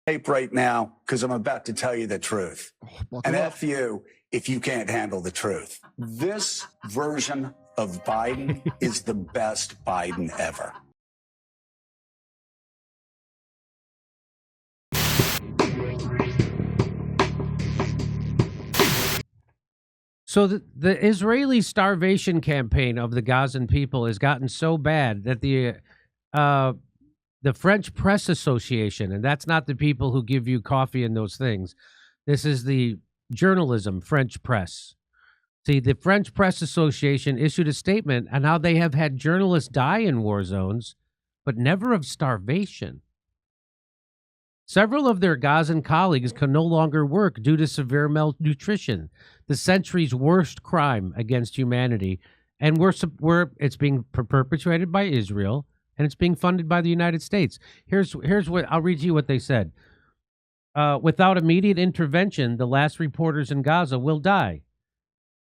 tape right now because I'm about to tell you the truth. And F you if you can't handle the truth. This version of Biden is the best Biden ever. So the Israeli starvation campaign of the Gazan people has gotten so bad that the French Press Association, and that's not the people who give you coffee and those things. This is the journalism French press. See, the French Press Association issued a statement on how they have had journalists die in war zones, but never of starvation. Several of their Gazan colleagues can no longer work due to severe malnutrition, the century's worst crime against humanity, and it's being perpetrated by Israel, and it's being funded by the United States. Here's what I'll read you what they said. Without immediate intervention, the last reporters in Gaza will die.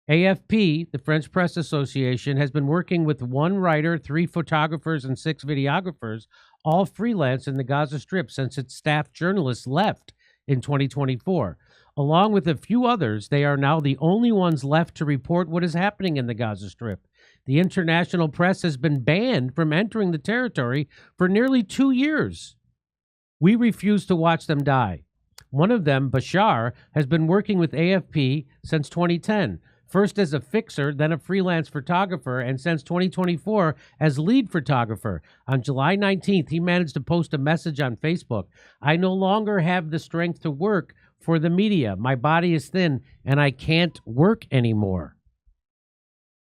AFP, the French Press Association, has been working with 1 writer, 3 photographers, and 6 videographers, all freelance in the Gaza Strip since its staff journalists left in 2024. Along with a few others, they are now the only ones left to report what is happening in the Gaza Strip. The international press has been banned from entering the territory for nearly 2 years. We refuse to watch them die. One of them, Bashar, has been working with AFP since 2010. First as a fixer, then a freelance photographer, and since 2024 as lead photographer. On July 19th, he managed to post a message on Facebook. I no longer have the strength to work for the media. My body is thin, and I can't work anymore.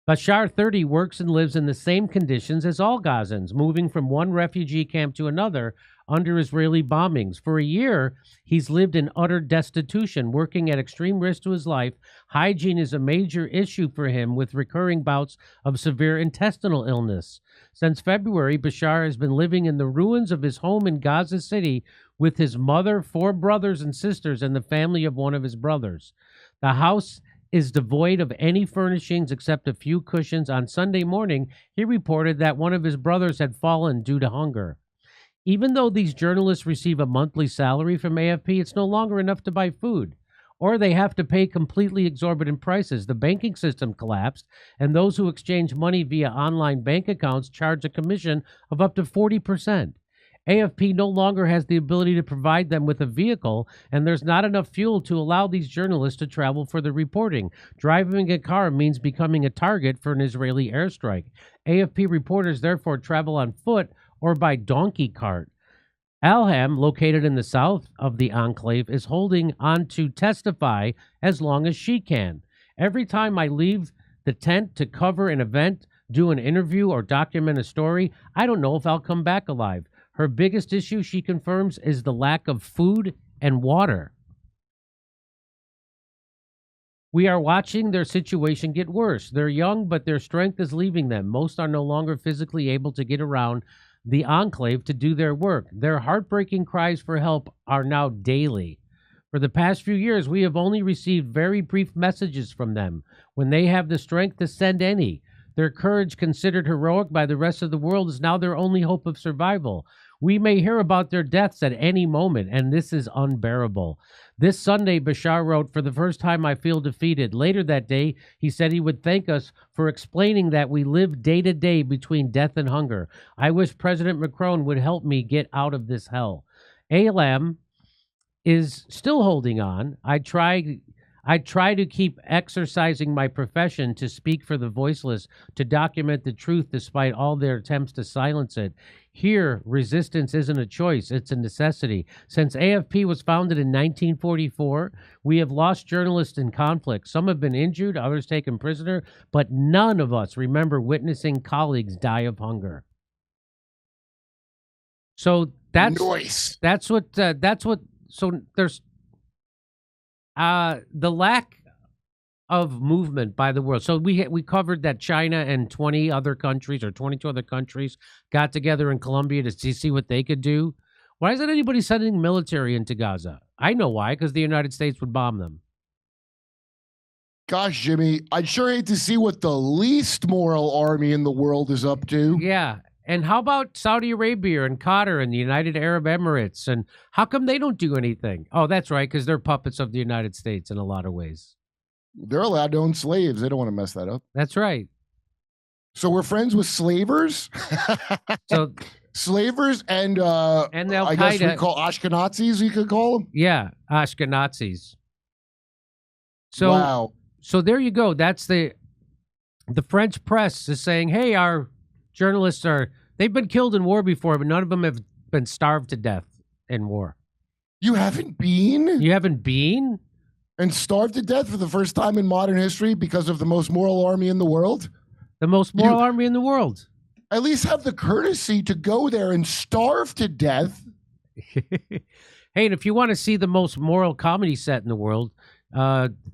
Bashar, 30, works and lives in the same conditions as all Gazans, moving from one refugee camp to another under Israeli bombings. For a year, he's lived in utter destitution, working at extreme risk to his life. Hygiene is a major issue for him, with recurring bouts of severe intestinal illness. Since February, Bashar has been living in the ruins of his home in Gaza City with his mother, 4 brothers and sisters, and the family of one of his brothers. The house is devoid of any furnishings except a few cushions. On Sunday morning, he reported that one of his brothers had fallen due to hunger. Even though these journalists receive a monthly salary from AFP, it's no longer enough to buy food, or they have to pay completely exorbitant prices. The banking system collapsed, and those who exchange money via online bank accounts charge a commission of up to 40%. AFP no longer has the ability to provide them with a vehicle, and there's not enough fuel to allow these journalists to travel for the reporting. Driving a car means becoming a target for an Israeli airstrike. AFP reporters therefore travel on foot or by donkey cart. Alham, located in the south of the enclave, is holding on to testify as long as she can. Every time I leave the tent to cover an event, do an interview, or document a story, I don't know if I'll come back alive. Her biggest issue, she confirms, is the lack of food and water. We are watching their situation get worse. They're young, but their strength is leaving them. Most are no longer physically able to get around the enclave to do their work. Their heartbreaking cries for help are now daily. For the past few years, we have only received very brief messages from them when they have the strength to send any. Their courage, considered heroic by the rest of the world, is now their only hope of survival. We may hear about their deaths at any moment, and this is unbearable. This Sunday, Bashar wrote, "For the first time, I feel defeated." Later that day, he said he would thank us for explaining that we live day to day between death and hunger. I wish President Macron would help me get out of this hell. Alam is still holding on. I try to keep exercising my profession to speak for the voiceless, to document the truth despite all their attempts to silence it. Here, resistance isn't a choice, it's a necessity. Since AFP was founded in 1944, we have lost journalists in conflict. Some have been injured, others taken prisoner, but none of us remember witnessing colleagues die of hunger. So that's what. So there's the lack of movement by the world. So we covered that China and 20 other countries, or 22 other countries, got together in Colombia to see what they could do. Why isn't anybody sending military into Gaza? I know why, because the United States would bomb them. Gosh, Jimmy, I'd sure hate to see what the least moral army in the world is up to. Yeah, And how about Saudi Arabia and Qatar and the United Arab Emirates? And how come they don't do anything? Oh, that's right, because they're puppets of the United States in a lot of ways. They're allowed to own slaves. They don't want to mess that up. That's right. So we're friends with slavers. So slavers and Al I guess we call Ashkenazis. You could call them. Yeah, Ashkenazis. So wow. So there you go. That's the French press is saying, hey, our journalists they've been killed in war before, but none of them have been starved to death in war. You haven't been? You haven't been? And starved to death for the first time in modern history because of the most moral army in the world? The most moral army in the world. At least have the courtesy to go there and starve to death. Hey, and if you want to see the most moral comedy set in the world,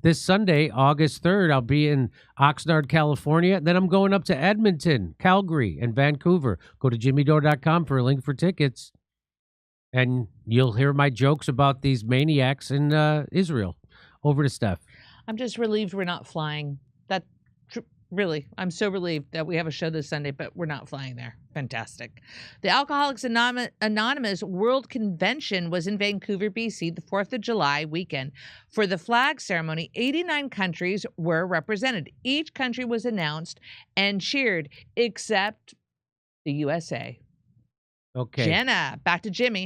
this Sunday, August 3rd, I'll be in Oxnard, California. Then I'm going up to Edmonton, Calgary, and Vancouver. Go to jimmydore.com for a link for tickets. And you'll hear my jokes about these maniacs in Israel. Over to Steph. I'm just relieved we're not flying. Really, I'm so relieved that we have a show this Sunday, but we're not flying there. Fantastic. The Alcoholics Anonymous World Convention was in Vancouver, BC, the 4th of July weekend. For the flag ceremony, 89 countries were represented. Each country was announced and cheered, except the USA. Okay. Jenna, back to Jimmy.